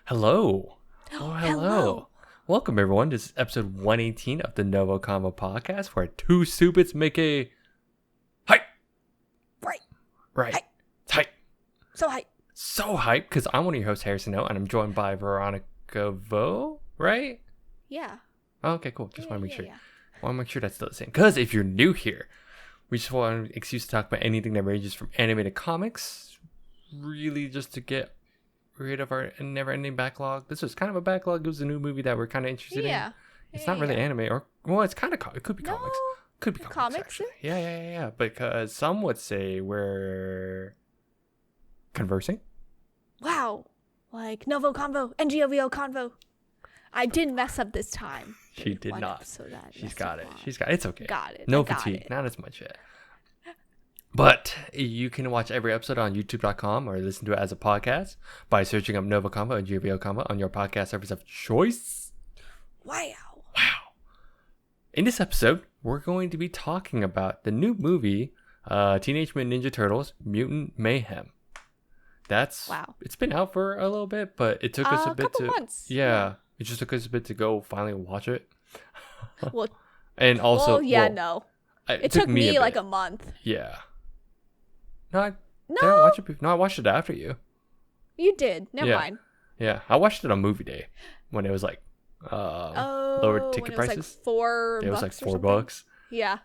Hello. Oh, hello. Welcome, everyone. This is episode 118 of the NgoVo Convo podcast, where two stupids make a hype. Right. Hype. It's hype. So hype. So hype, because I'm one of your hosts, Harrison O, and I'm joined by Veronica Vo, right? Yeah. Oh, okay, cool. Just want to make sure. Yeah. Want to make sure that's still the same. Because if you're new here, we just want an excuse to talk about anything that ranges from animated comics, really just to get rid of our never-ending backlog. This was kind of a backlog. It was a new movie that we're kind of interested in. It's not really anime, or well, it's kind of it could be comics. Could be comics actually. Yeah. Because some would say we're conversing. Wow. Like NgoVo Convo, NgoVo Convo. I didn't mess up this time. She did not. She's got it. It's okay. Got it. No fatigue. Not as much yet. But you can watch every episode on youtube.com or listen to it as a podcast by searching up NgoVo Convo and NgoVo Convo on your podcast service of choice. Wow. In this episode, we're going to be talking about the new movie, Teenage Mutant Ninja Turtles, Mutant Mayhem. It's been out for a little bit, but it took us a bit to... months. Yeah. It just took us a bit to go finally watch it. Well, and also... It took me like a month. Yeah. Did I watch it? No, I watched it after you. You did. Never mind. Yeah, I watched it on movie day when it was like lower ticket prices. Like $4. It was like $4. Yeah.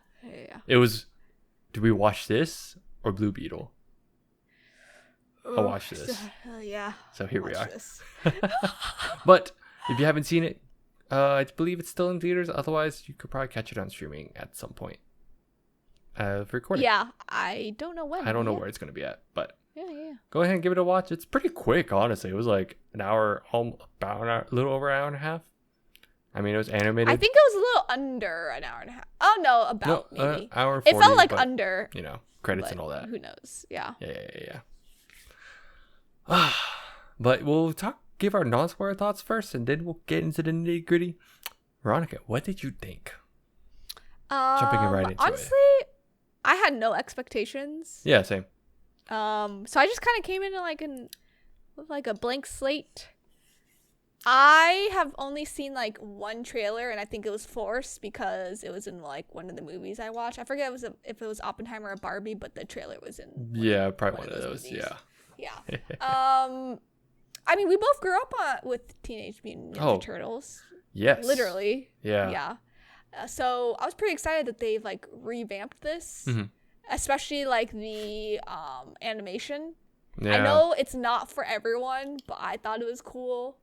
It was. Did we watch this or Blue Beetle? I watched this. Yeah. So here we are. But if you haven't seen it, I believe it's still in theaters. Otherwise, you could probably catch it on streaming at some point. Recording. Yeah, I don't know when. I don't know where it's going to be at, but yeah. Go ahead and give it a watch. It's pretty quick, honestly. It was like an hour, about an hour, a little over an hour and a half. I mean, it was animated. I think it was a little under an hour and a half. Oh no, maybe. Hour 40, it felt like under. Credits and all that. Who knows? Yeah. Yeah. But we'll give our non-spoiler thoughts first, and then we'll get into the nitty gritty. Veronica, what did you think? Jumping right into honestly, I had no expectations. Yeah, same. So I just kind of came in with like a blank slate. I have only seen like one trailer, and I think it was forced because it was in like one of the movies I watched. I forget if it was Oppenheimer or Barbie, but the trailer was in. Probably one of those. Movies. Yeah. I mean, we both grew up with Teenage Mutant Ninja Turtles. Yes. Literally. Yeah. So I was pretty excited that they've like revamped this, especially like the animation. Yeah. I know it's not for everyone, but I thought it was cool.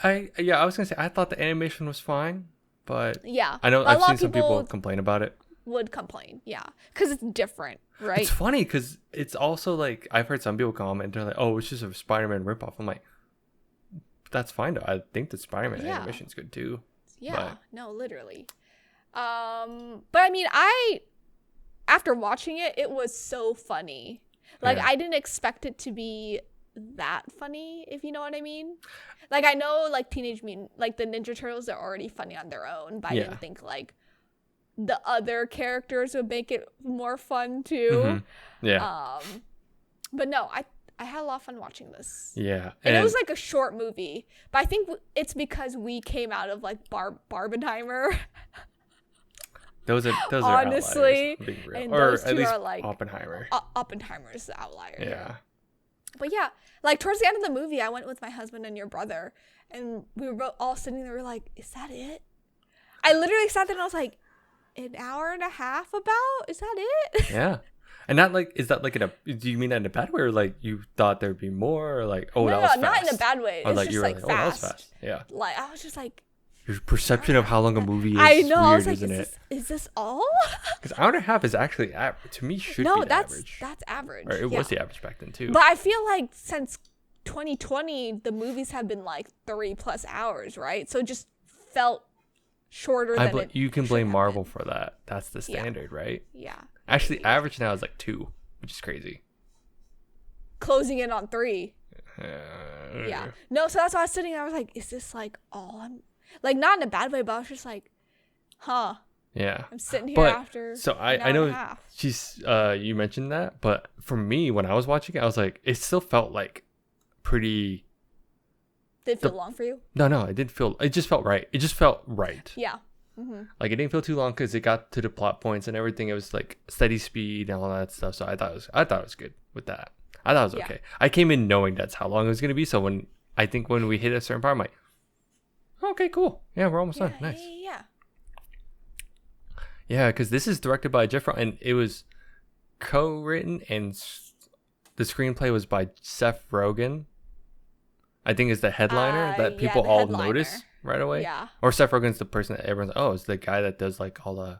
I was gonna say I thought the animation was fine, but yeah, I know I've seen some people complain about it. Would complain, yeah, because it's different, right? It's funny because it's also like I've heard some people comment, they're like, "Oh, it's just a Spider-Man ripoff." I'm like, that's fine though. I think the Spider-Man animation's good too. Yeah, no, literally. But I mean, after watching it, it was so funny. Like, I didn't expect it to be that funny, if you know what I mean. Like, I know, like, Teenage Mutant, like, the Ninja Turtles are already funny on their own, but I didn't think, like, the other characters would make it more fun, too. Yeah. But no, I had a lot of fun watching this. Yeah. And it was like a short movie. But I think it's because we came out of like Barbenheimer. Those are honestly outliers, and those two are like Oppenheimer. Oppenheimer's the outlier. Yeah. But yeah, like towards the end of the movie, I went with my husband and your brother, and we were all sitting there. We're like, "Is that it?" I literally sat there and I was like, "An hour and a half? Is that it?" Yeah. And not like, is that like do you mean that in a bad way, or like you thought there'd be more, or like, that was fast? No, not in a bad way. It's like just like fast. that was fast. Yeah. Like, I was just like, your perception of how long a movie is I know, weird, I was like, isn't it? Is this all? Because hour and a half is actually, to me, should be the average. No, that's average. Or it was the average back then, too. But I feel like since 2020, the movies have been like 3+ hours, right? So it just felt shorter than it you can blame Marvel for that. That's the standard, right? Yeah. Actually, average now is like 2, which is crazy. Closing in on 3. Yeah. No, so that's why I was sitting there. I was like, is this like all I'm... Like, not in a bad way, but I was just like, huh. Yeah. I'm sitting here after. So I know she's you mentioned that, but for me when I was watching it, I was like, it still felt like pretty Did it feel long for you? No, it didn't feel. It just felt right. It just felt right. Yeah. Mm-hmm. Like it didn't feel too long because it got to the plot points and everything. It was like steady speed and all that stuff. So I thought it was good with that. I thought it was okay. I came in knowing that's how long it was gonna be. So when we hit a certain part, I'm like, okay, cool. Yeah, we're almost done. Nice. Yeah. Yeah, because this is directed by Jeff, and it was co-written, and the screenplay was by Seth Rogen. I think is the headliner that people all notice right away. Yeah. Or Seth Rogen's the person that everyone's it's the guy that does like all the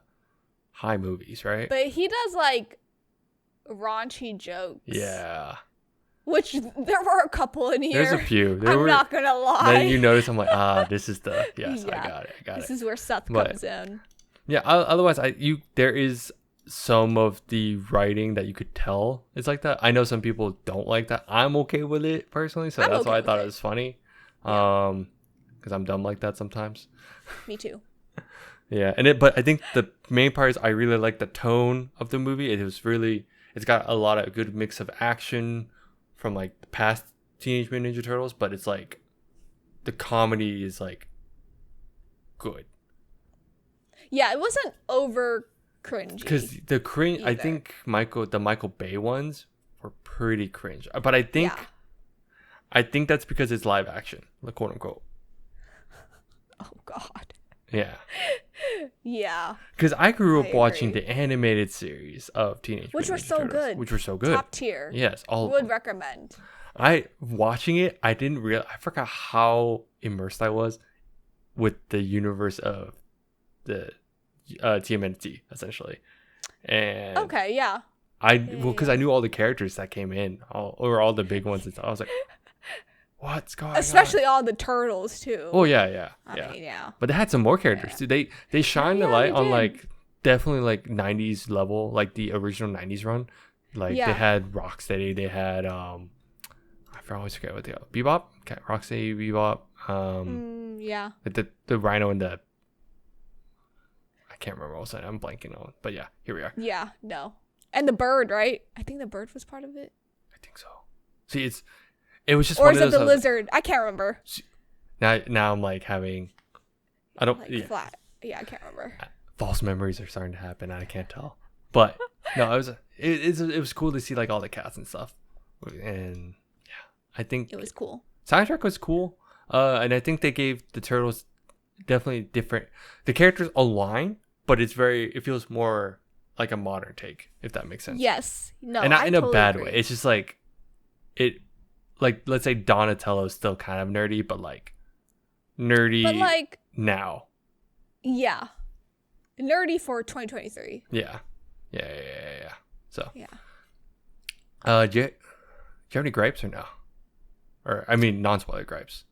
high movies, right? But he does like raunchy jokes. Yeah. Which there were a couple in here. There's a few. I'm not gonna lie. Then you notice I'm like, this is the I got it. This is where Seth comes in. Yeah. Otherwise, there is some of the writing that you could tell it's like that. I know some people don't like that. I'm okay with it personally, so that's why I thought it was funny. Because I'm dumb like that sometimes. Me too. Yeah, but I think the main part is I really like the tone of the movie. It's got a lot of good mix of action from like the past Teenage Mutant Ninja Turtles, but it's like the comedy is like good. Yeah, it wasn't over cringy. Because the cringe, I think the Michael Bay ones were pretty cringe. But I think that's because it's live action, like quote unquote. Oh God. Yeah. Yeah. Because I grew up watching the animated series of Teenage Mutant Ninja Turtles, which were so good. Top tier. Yes, would recommend. Watching it, I didn't realize. I forgot how immersed I was with the universe of the TMNT essentially. And okay, yeah. Because I knew all the characters that came in, all the big ones. And stuff. I was like, what's going on? Especially all the turtles too. Oh yeah. I mean, yeah. But they had some more characters too. They shined the light on like definitely like 90s level, like the original 90s run. Like they had Rocksteady, they had I always forget what they are. Bebop? Okay, Rocksteady, Bebop. Yeah. The Rhino and the I can't remember what else I'm blanking on. But yeah, here we are. Yeah, no. And the bird, right? I think the bird was part of it. I think so. See, it was just or one is of it those the lizard? I can't remember. Now I'm like having flat. Yeah, I can't remember. False memories are starting to happen and I can't tell. But no, it was cool to see like all the cats and stuff. And yeah, I think it was cool. Soundtrack was cool. And I think they gave the turtles definitely different. The characters align, but it feels more like a modern take, if that makes sense. Yes. No. And not in a bad way. It's just like let's say Donatello's still kind of nerdy, but like nerdy but like now. Yeah. Nerdy for 2023. Yeah. So yeah. Do you have any gripes or no? Or I mean non-spoiler gripes.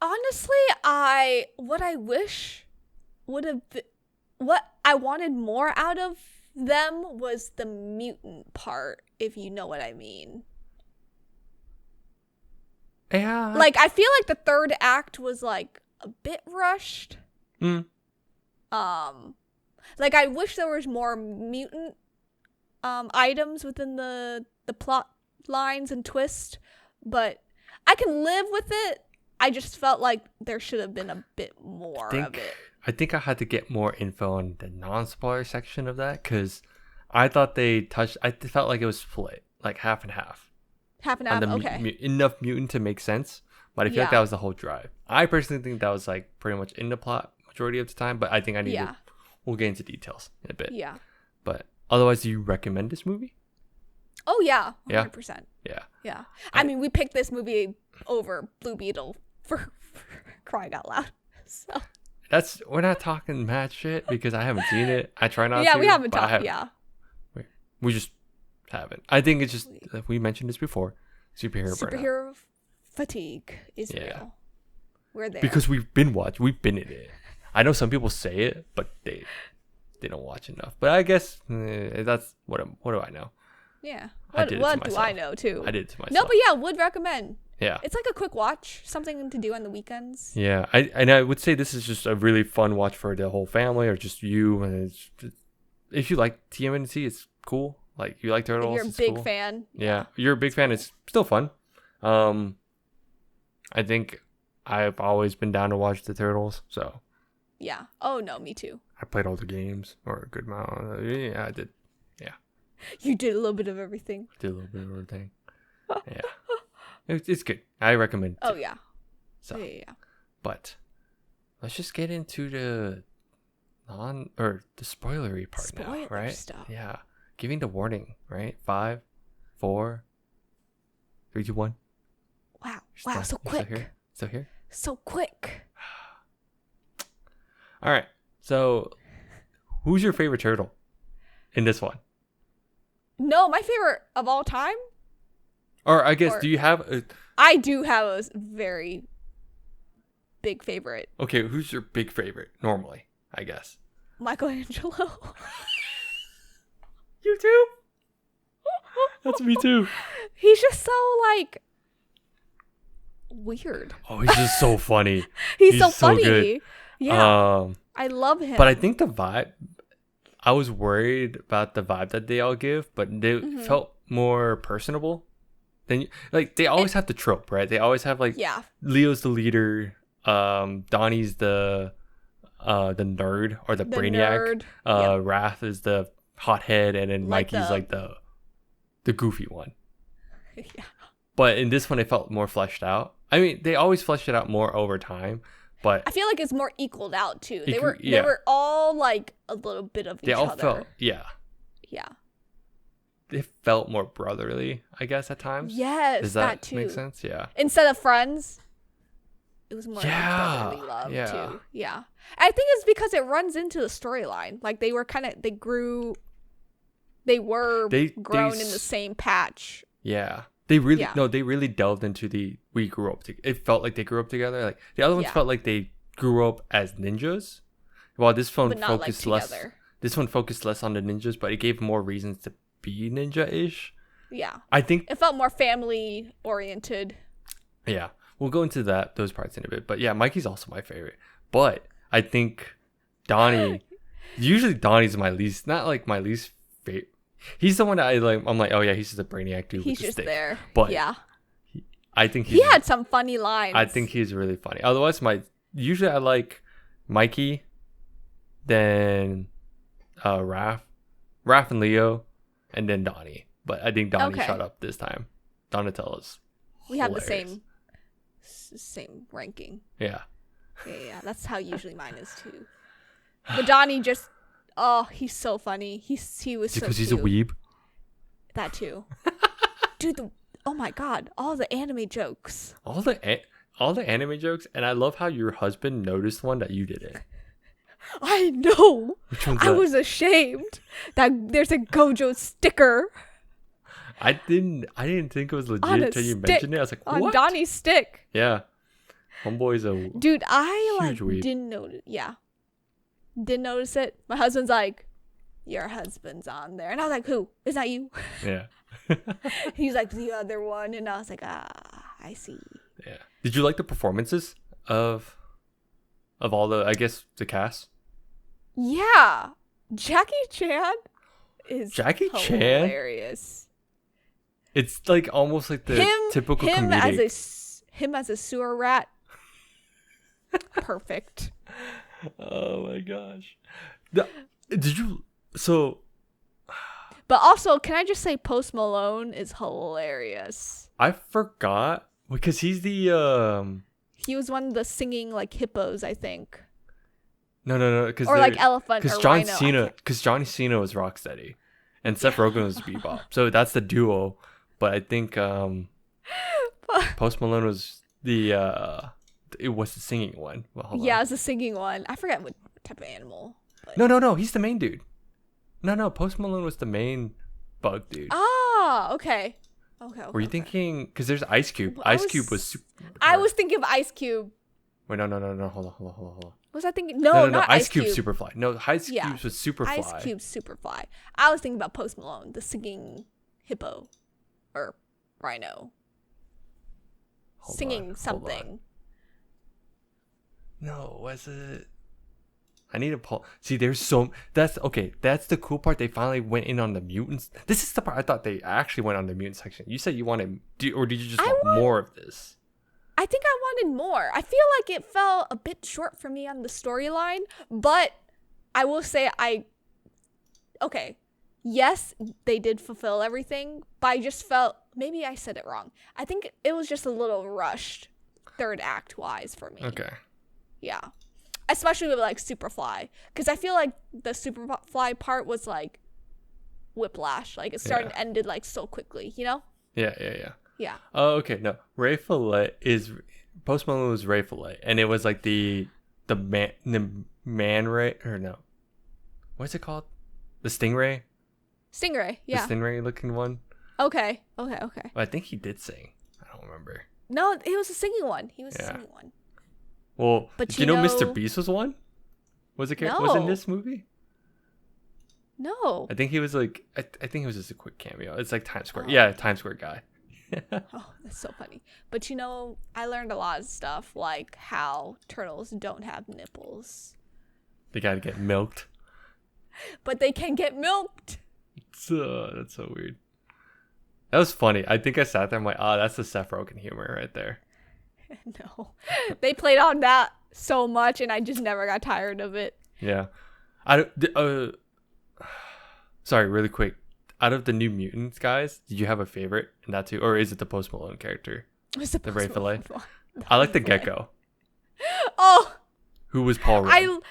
Honestly, what I wish would have been, what I wanted more out of them was the mutant part, if you know what I mean. Yeah. Like I feel like the third act was like a bit rushed. Like I wish there was more mutant items within the plot lines and twist, but I can live with it. I just felt like there should have been a bit more of it. I think I had to get more info on the non-spoiler section of that because I thought I felt like it was split, like half and half. Half and half, okay. Enough mutant to make sense, but I feel like that was the whole drive. I personally think that was like pretty much in the plot majority of the time, but I think I need to, we'll get into details in a bit. Yeah. But otherwise, do you recommend this movie? Oh, yeah. 100%. Yeah. I mean, we picked this movie over Blue Beetle for crying out loud. So we're not talking mad shit because I haven't seen it. I try not to. Yeah, we haven't talked. We just haven't. I think it's just we mentioned this before. Superhero fatigue is real. We're there because we've been in it. I know some people say it, but they don't watch enough. But I guess that's what do I know? Yeah. What do I know too? I did it to myself. No, but yeah, would recommend. Yeah. It's like a quick watch, something to do on the weekends. Yeah. I would say this is just a really fun watch for the whole family or just you. And if you like TMNT, it's cool. Like you like Turtles. If you're a big fan. Yeah. You're a big fan. It's still fun. I think I've always been down to watch the Turtles, so Yeah. Oh no, me too. I played all the games or a good amount. Yeah, I did. Yeah, You did a little bit of everything. did a little bit of everything. Yeah, it's good. I recommend it. Oh Too. yeah. So, Yeah. but let's just get into the the spoilery part now, Spoiler right? stuff. Yeah, giving the warning, right? 5, 4, 3, 2, 1. Wow. You're Wow. still- So you're quick. Still here? So quick. All right. So, who's your favorite turtle in this one? No, my favorite of all time. Or I guess, Or- do you have a... I do have a very big favorite. Okay, who's your big favorite normally, I guess? Michelangelo. You too? That's me too. He's just so like weird. Oh, he's just so funny. He's so so funny. good. Yeah. I love him. But I think the vibe, I was worried about the vibe that they all give, but they felt more personable. Then, like, they always have the trope, right? They always have, like, yeah. Leo's the leader, Donnie's the nerd or the brainiac. nerd. Wrath is the hothead, and then Like Mikey's the- like the goofy one. Yeah. But in this one, it felt more fleshed out. I mean, they always flesh it out more over time, but I feel like it's more equaled out too. They yeah. were all like a little bit of they each all other. felt yeah. Yeah. It felt more brotherly, I guess, at times. Yes, Does that that too. make sense? Yeah. Instead of friends, it was more Yeah, like brotherly love yeah. too. Yeah. I think it's because it runs into the storyline. Like they were they were They grown in s- the same patch. Yeah. They really Yeah. no, they really delved into we grew up together. It felt like they grew up together. Like the other ones Yeah. felt like they grew up as ninjas. While this one But not like focused less together. this one focused less on the ninjas, but it gave more reasons to be ninja-ish. Yeah. I think It felt more family oriented. yeah. We'll go into those parts in a bit. But yeah, Mikey's also my favorite. But I think Donnie usually Donnie's my least favorite. He's the one that I like. I'm like, oh yeah, he's just a brainiac dude. He's with the just stick. there. But yeah. I think He had some funny lines. I think he's really funny. Otherwise, usually I like Mikey, then Raph and Leo, and then Donnie. But I think Donnie Okay. shot up this time. Donatello's. we have the hilarious. same ranking. Yeah. Yeah. That's how usually mine is too. But Donnie just, oh, he's so funny. He was so Because cute. he's a weeb. That too. Dude, oh my god, all the anime jokes. All the anime jokes, and I love how your husband noticed one that you didn't. I know. Which one's I that? was ashamed that there's a Gojo sticker I didn't think it was legit on a until you stick mentioned it. I was like, on what? Donnie's stick. Yeah. Homeboy's a Dude, I Huge weeb. didn't notice. Yeah, didn't notice it. My husband's like, "Your husband's on there," and I was like, "Who? Is that you?" yeah. He's like, "The other one," and I was like, I see." Yeah. Did you like the performances of all the the cast? Yeah, Jackie Chan is Jackie Chan? hilarious. It's like almost like the typical him comedic. as a sewer rat. Perfect. Oh my gosh. Did you so But also, can I just say Post Malone is hilarious. I forgot because he's the He was one of the singing like hippos, I think. no because Or like elephant or John rhino. Cena because Johnny Cena was Rocksteady and Seth Rogen was Bebop, so that's the duo. But I think Post Malone was it was the singing one. Well, hold Yeah, on. it's a singing one. I forget what type of animal. But... No, he's the main dude. No, Post Malone was the main bug dude. Ah, okay. Were you thinking? Because there's Ice Cube. Well, Ice Cube was super. I was thinking of Ice Cube. Wait, no. Hold on. Was I thinking? No, No, not Ice Cube. Cube Superfly. No, Ice Yeah. Cube was Superfly. Ice Cube Superfly. I was thinking about Post Malone, the singing hippo or rhino. Hold Singing on. something. No, was it? I need to pull. See, that's okay. That's the cool part. They finally went in on the mutants. This is the part I thought they actually went on the mutant section. You said you wanted, or did you just want more of this? I think I wanted more. I feel like it fell a bit short for me on the storyline, but I will say okay. Yes, they did fulfill everything, but I just felt, maybe I said it wrong. I think it was just a little rushed third act wise for me. Okay. Yeah. Especially with like Superfly, because I feel like the Superfly part was like whiplash. Like it started and ended like so quickly, you know? Yeah. Yeah. Oh, okay. No, Ray Fillet is Post Malone was Ray Fillet, and it was like the man Ray, or no, what's it called? The Stingray. Stingray. Yeah. The Stingray looking one. Okay. I think he did sing. I don't remember. No, it was a singing one. He was a singing one. Well, but did you know Mr. Beast was one? Was it was in this movie? No. I think he was like I think it was just a quick cameo. It's like Times Square. Yeah, Times Square guy. Oh, that's so funny. But I learned a lot of stuff, like how turtles don't have nipples. They gotta get milked. But they can get milked. That's so weird. That was funny. I think I sat there. I'm like, that's the Seth Rogen humor right there. No, they played on that so much, and I just never got tired of it. Yeah, sorry, really quick. Out of the New Mutants guys, did you have a favorite in that too, or is it the Post Malone character? The Ray Fillet. I like the Gecko. Oh, who was Paul Rudd?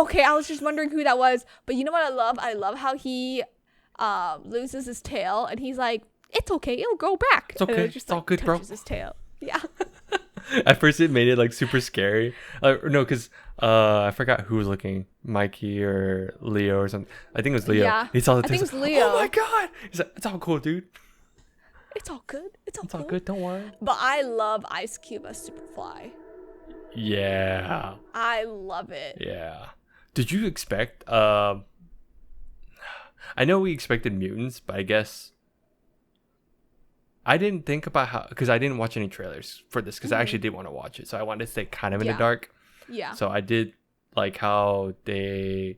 Okay. I was just wondering who that was, but you know what I love? I love how he loses his tail, and he's like, "It's okay, it'll grow back." It's okay, it's all good, bro. His tail. Yeah. At first, it made it like super scary. No, because I forgot who was looking, Mikey or Leo or something. I think it was Leo. Yeah, he saw the I think it was Leo. Oh my god! He's like, "It's all cool, dude. It's all good. It's all all good. Don't worry." But I love Ice Cube as Superfly. Yeah. I love it. Yeah. Did you expect? I know we expected mutants, but I guess I didn't think about how, because I didn't watch any trailers for this, because I actually did want to watch it, so I wanted to stay kind of in the dark. Yeah. So I did like how they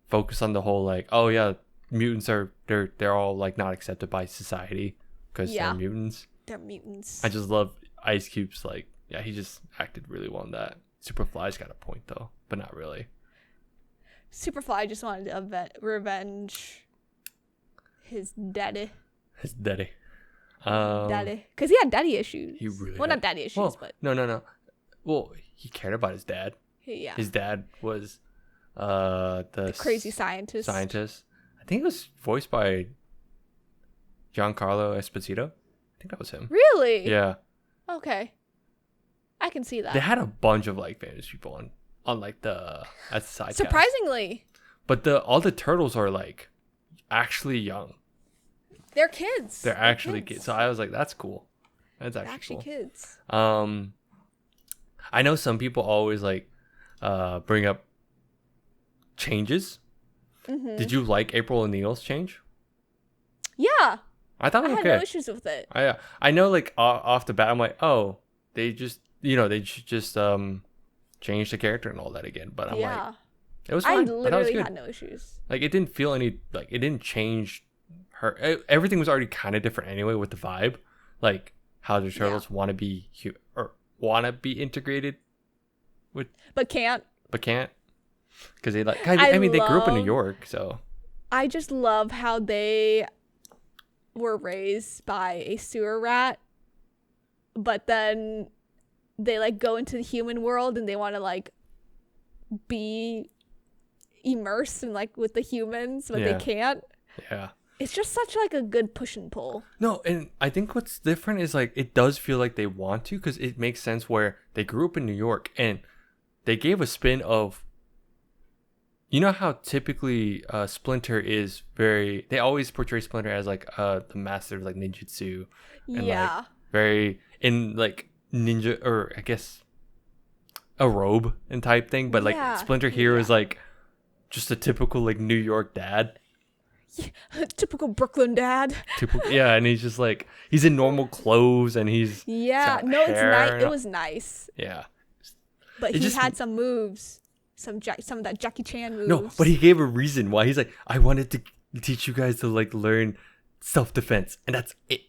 focus on the whole like, oh yeah, mutants are they're all like not accepted by society because they're mutants. They're mutants. I just love Ice Cube's like, yeah, he just acted really well in that. Superfly's got a point though, but not really. Superfly just wanted to revenge his daddy. His daddy. Daddy. Because he had daddy issues. He really not daddy issues, but... No. Well, he cared about his dad. Yeah. His dad was the crazy scientist. I think it was voiced by Giancarlo Esposito. I think that was him. Really? Yeah. Okay. I can see that. They had a bunch of like famous people on like as the side surprisingly. Cast. But all the turtles are like actually young. They're kids. They're actually kids. So I was like, that's cool. That's actually cool. Kids. I know some people always like bring up changes. Mm-hmm. Did you like April O'Neil's change? Yeah. I thought it was okay. I had no issues with it. I know like off the bat, I'm like, oh, they just they just change the character and all that again. But I'm like, it was fine. I literally had no issues. Like it didn't feel it didn't change her. Everything was already kind of different anyway with the vibe, like how the turtles want to be integrated with, but can't because they like. I mean, they grew up in New York, so I just love how they were raised by a sewer rat, but then they like go into the human world and they want to like be immersed in like with the humans, but they can't. Yeah. It's just such like a good push and pull. No, and I think what's different is like it does feel like they want to, because it makes sense where they grew up in New York and they gave a spin of, you know how typically Splinter is very, they always portray Splinter as like the master of like ninjutsu and like very in like ninja, or I guess a robe and type thing, but like Splinter here is like just a typical like New York dad. Typical Brooklyn dad. And he's just like, he's in normal clothes and he's it's nice. It was nice. Yeah, but he had some moves, some of that Jackie Chan moves. No, but he gave a reason why. He's like, I wanted to teach you guys to like learn self-defense, and that's it.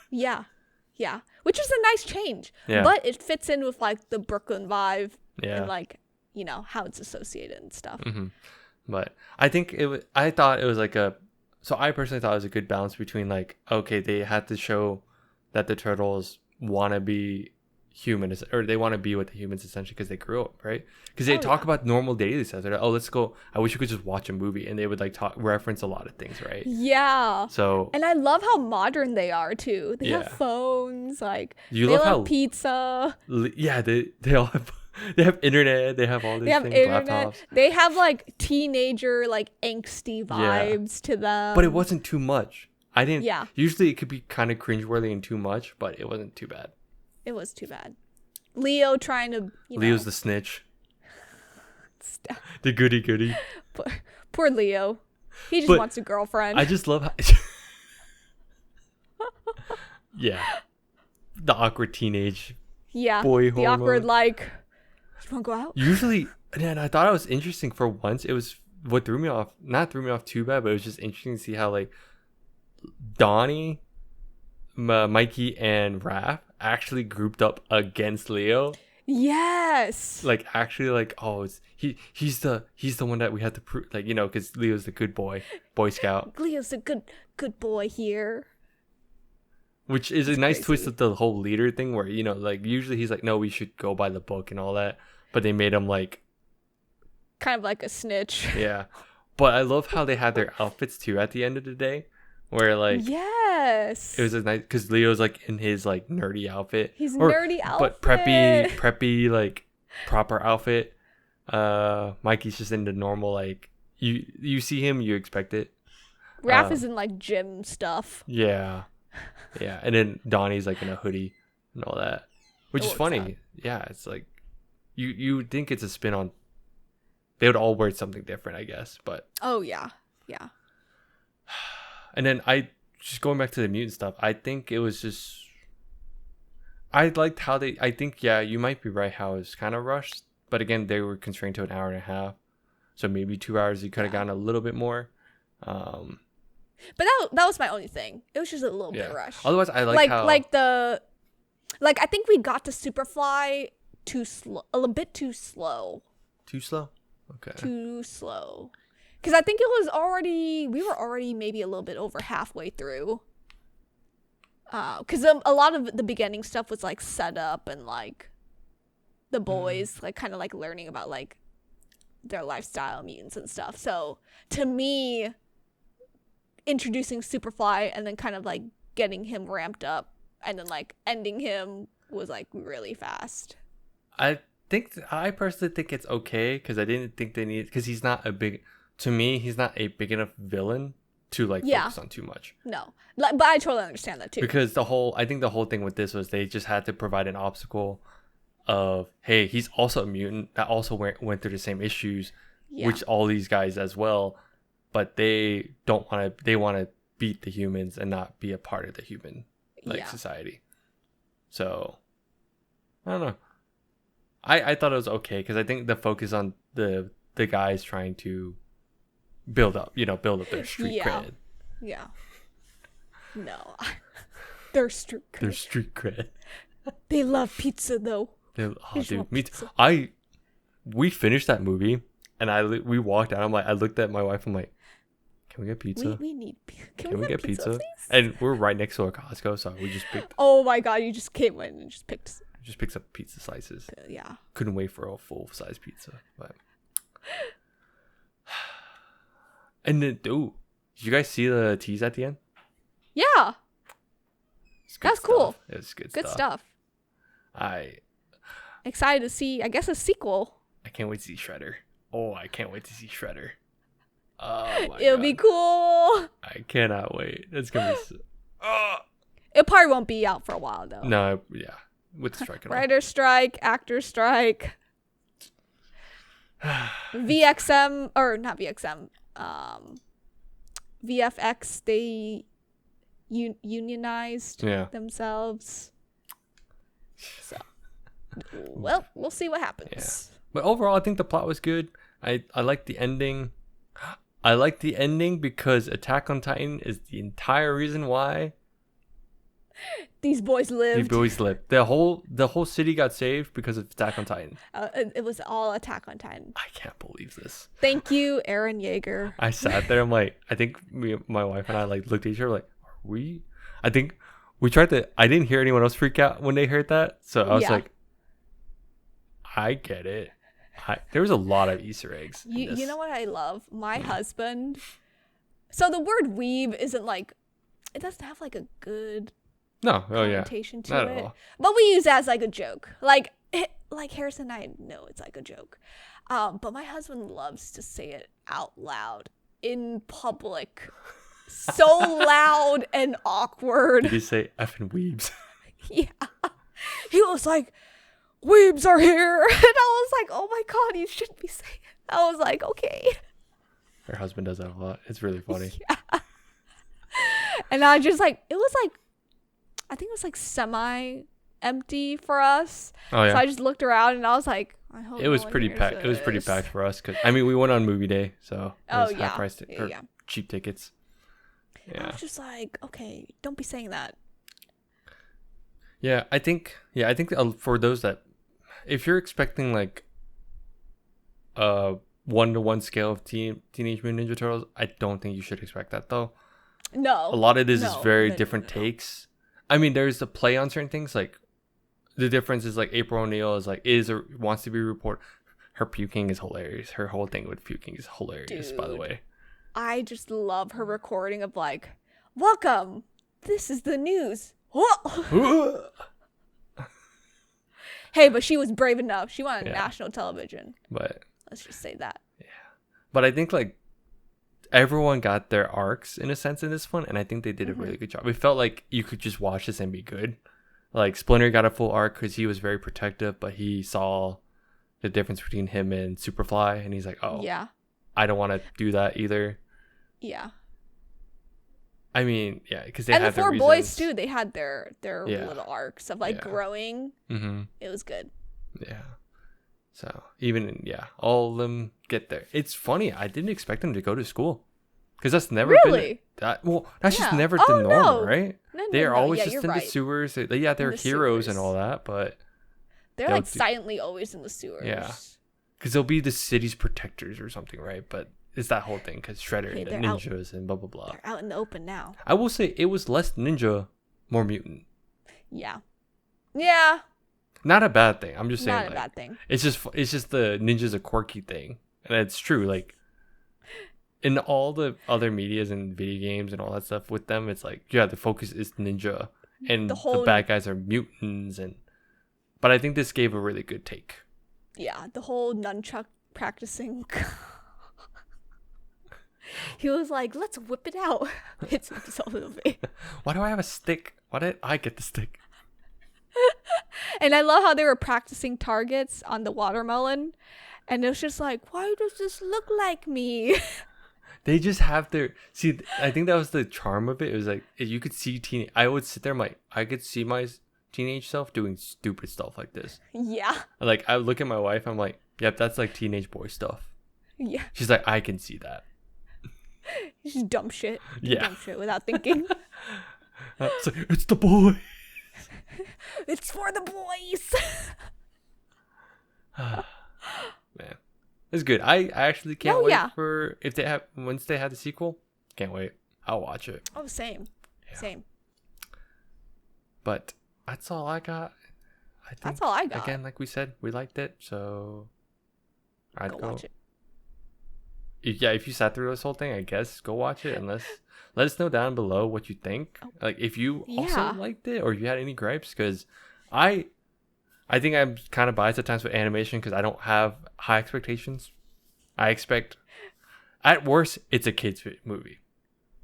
Yeah, Yeah, which is a nice change. Yeah. But it fits in with like the Brooklyn vibe Yeah. and like, you know, how it's associated and stuff. Mm-hmm. But I think I thought it was like so I personally thought it was a good balance between like, okay, they had to show that the turtles want to be human, or they want to be with the humans essentially because they grew up, right? Because they talk about normal daily stuff. They're like, oh, let's go. I wish we could just watch a movie, and they would like reference a lot of things, right? Yeah. So, and I love how modern they are too. They have phones, like they love pizza. Yeah, they all have they have internet. They have all these things, laptops. They have like teenager like angsty vibes to them. But it wasn't too much. I didn't. Yeah. Usually it could be kind of cringeworthy and too much, but it wasn't too bad. It was too bad. Leo trying to. Leo's the snitch. The goody. Poor Leo. He just wants a girlfriend. I just love how. Yeah. The awkward teenage. Yeah. Boy the hormone. awkward like. You want to go out? Usually, and I thought it was interesting for once. It was what threw me off. Not threw me off too bad, but it was just interesting to see how like Donnie, Mikey, and Raph actually grouped up against Leo. Yes. Like actually, like he's the one that we had to prove, like, you know, because Leo's the good boy scout. Leo's a good boy here. Which is a nice twist of the whole leader thing, where, you know, like usually he's like, no, we should go by the book and all that, but they made him like kind of like a snitch. Yeah, but I love how they had their outfits too at the end of the day. Where like yes, it was a nice because Leo's like in his like nerdy outfit, nerdy outfit, but preppy like proper outfit. Mikey's just in the normal, like you see him, you expect it. Raph is in like gym stuff. Yeah, and then Donnie's like in a hoodie and all that, which is funny. Yeah, it's like you think it's a spin on. They would all wear something different, I guess, but oh yeah. And then just going back to the mutant stuff, I think it was just, I liked how I think, yeah, you might be right how it was kind of rushed. But again, they were constrained to an hour and a half. So maybe 2 hours, you could have gotten a little bit more. But that was my only thing. It was just a little bit rushed. Otherwise, I like how... I think we got to Superfly too slow. A little bit too slow. Too slow? Okay. Too slow. Because I think we were already maybe a little bit over halfway through. Because a lot of the beginning stuff was like set up and like the boys like kind of like learning about like their lifestyle, mutants and stuff. So to me, introducing Superfly and then kind of like getting him ramped up and then like ending him was like really fast. I personally think it's okay because I didn't think they need, because he's not a big... To me, he's not a big enough villain to like focus on too much. No, but I totally understand that too. Because I think the whole thing with this was they just had to provide an obstacle of, hey, he's also a mutant that also went through the same issues, which all these guys as well, but they don't want to. They want to beat the humans and not be a part of the human society. So I don't know. I thought it was okay because I think the focus on the guys trying to build up their street cred. Yeah. No. Their street cred. Their street cred. They love pizza though. Dude, me too. We finished that movie and we walked out. I looked at my wife. I'm like, can we get pizza? We need pizza. Can we get pizza? Please? And we're right next to a Costco, so we just picked. Oh my god! You just came in and just picked. Just picked up pizza slices. Yeah. Couldn't wait for a full size pizza, but. And then, did you guys see the tease at the end? Yeah. That's cool. It was good stuff. I excited to see, I guess, a sequel. I can't wait to see Shredder. Oh, I can't wait to see Shredder. Oh my god. It'll be cool. I cannot wait. It's gonna be. It probably won't be out for a while though. No, yeah, with the strike. Writer strike, actor strike. VXM or not VXM. VFX, they unionized themselves. So, well, we'll see what happens. Yeah. But overall, I think the plot was good. I like the ending. I like the ending because Attack on Titan is the entire reason why These boys lived. These boys lived. The whole city got saved because of Attack on Titan. It was all Attack on Titan. I can't believe this. Thank you, Aaron Yeager. I sat there. I'm like, I think my wife and I like looked at each other like, are we? I think we tried to. I didn't hear anyone else freak out when they heard that, so I was like, I get it. There was a lot of Easter eggs. You know what I love? My husband. So the word weeb isn't like, it doesn't have like a good connotation to Not it. at all. But we use it as like a joke. Like Harrison and I know it's like a joke. But my husband loves to say it out loud in public. So loud and awkward. Did you say effing weebs? Yeah. He was like, weebs are here. And I was like, oh my God, you shouldn't be saying it. I was like, okay. Her husband does that a lot. It's really funny. Yeah. And I just like, it was like, I think it was like semi-empty for us. Oh yeah. So I just looked around and I was like, I hope it was pretty packed. It was pretty packed for us because we went on movie day, so it was half price cheap tickets. Yeah. I was just like, okay, don't be saying that. Yeah, I think for those that, if you're expecting like a 1-to-1 scale of Teenage Mutant Ninja Turtles, I don't think you should expect that though. No. A lot of this is very different takes. I mean, there's a play on certain things. Like the difference is like April O'Neil is like wants to be reported. Her puking is hilarious. Her whole thing with puking is hilarious. Dude, by the way, I just love her recording of like, welcome. This is the news. Hey, but she was brave enough. She went on national television. But let's just say that. Yeah. But I think like everyone got their arcs in a sense in this one, and I think they did a really good job. It felt like you could just watch this and be good. Like Splinter got a full arc because he was very protective, but he saw the difference between him and Superfly, and he's like, oh, yeah, I don't want to do that either. Yeah. I mean, yeah, because they had their the four reasons. Boys too. They had their little arcs of like growing. Mm-hmm. It was good. Yeah. So even all of them get there. It's funny. I didn't expect them to go to school because that's never been that. Well, that's just never the norm, right? They are always just in the sewers. They're heroes and all that, but they're like silently always in the sewers. Yeah, because they'll be the city's protectors or something, right? But it's that whole thing because Shredder and the ninjas and blah blah blah. They're out in the open now. I will say it was less ninja, more mutant. Yeah. Yeah. Not a bad thing. I'm just saying. Not a bad thing. It's just the ninja's a quirky thing, and it's true. Like in all the other medias and video games and all that stuff with them, it's like the focus is ninja, and the bad guys are mutants. But I think this gave a really good take. Yeah, the whole nunchuck practicing. He was like, "Let's whip it out." It's so movie. Why do I have a stick? Why did I get the stick? And I love how they were practicing targets on the watermelon, and it was just like, why does this look like me? They just have their I think that was the charm of it. It was like you could see I would sit there and I could see my teenage self doing stupid stuff like this. Yeah. Like I look at my wife, I'm like, yep, that's like teenage boy stuff. Yeah. She's like, I can see that. Just dumb shit. Dumb shit without thinking. It's the boy. It's for the boys. Man, it's good. I actually can't wait for once they have the sequel. Can't wait. I'll watch it. Oh, same. Yeah. Same. But that's all I got. That's all I got. Again, like we said, we liked it, so I'd go watch it. Yeah, if you sat through this whole thing, I guess go watch it and let us know down below what you think. Like if you also liked it or if you had any gripes, because I think I'm kind of biased at times with animation because I don't have high expectations. I expect at worst it's a kids movie.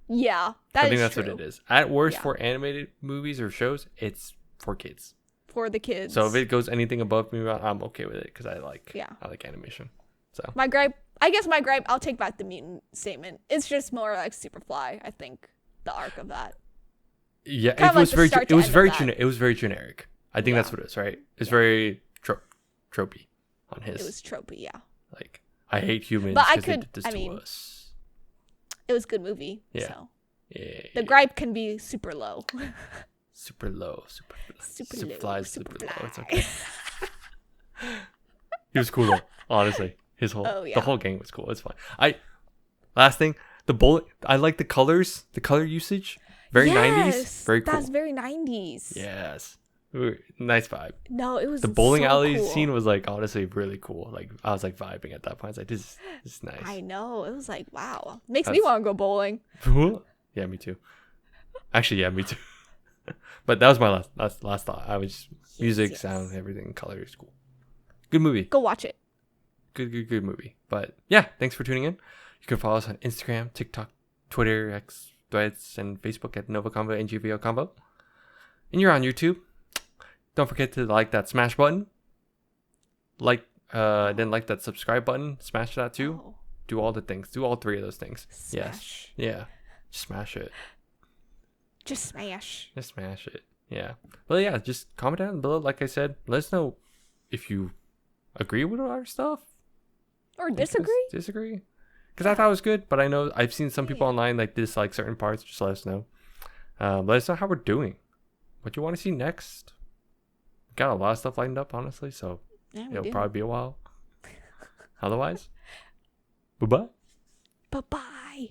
Yeah, I think that's true. What it is. At worst for animated movies or shows, it's for kids. For the kids. So if it goes anything above me, I'm okay with it because I like animation. So I guess my gripe, I'll take back the mutant statement. It's just more like Superfly, I think, the arc of that. Yeah, it was very generic. I think that's what it is, right? It's very tropey on his. It was tropey, yeah. Like, I hate humans because they did this to us. It was a good movie, yeah. so. Yeah. The gripe can be super low. super low, super low, flies, super super low. fly. It's okay. He was cool though, honestly. His whole the whole gang was cool. It's fine. Last thing, the bullet. I like the colors, the color usage. Very 90s. Very cool. That's very 90s. Yes. Ooh, nice vibe. No, it was the bowling so alley cool. scene was like honestly really cool. Like I was like vibing at that point. I was like, this is nice. I know. It was like, wow. Makes me want to go bowling. Yeah, me too. Actually, yeah, me too. But that was my last thought. I was music, sound, everything, colors, cool. Good movie. Go watch it. Good movie. But yeah, thanks for tuning in. You can follow us on Instagram, TikTok, Twitter, X, Threads, and Facebook at NgoVo Convo and NgoVo Convo. And you're on YouTube. Don't forget to like that smash button. Then like that subscribe button. Smash that too. Oh. Do all the things. Do all three of those things. Smash. Yes. Yeah. Just smash it. Just smash. Just smash it. Yeah. Well, yeah. Just comment down below. Like I said, let us know if you agree with our stuff or disagree. Because I thought it was good, but I know I've seen some people online like dislike certain parts. Just let us know. Let us know how we're doing. What you want to see next? Got a lot of stuff lined up, honestly. So it'll probably be a while. Otherwise, bye bye.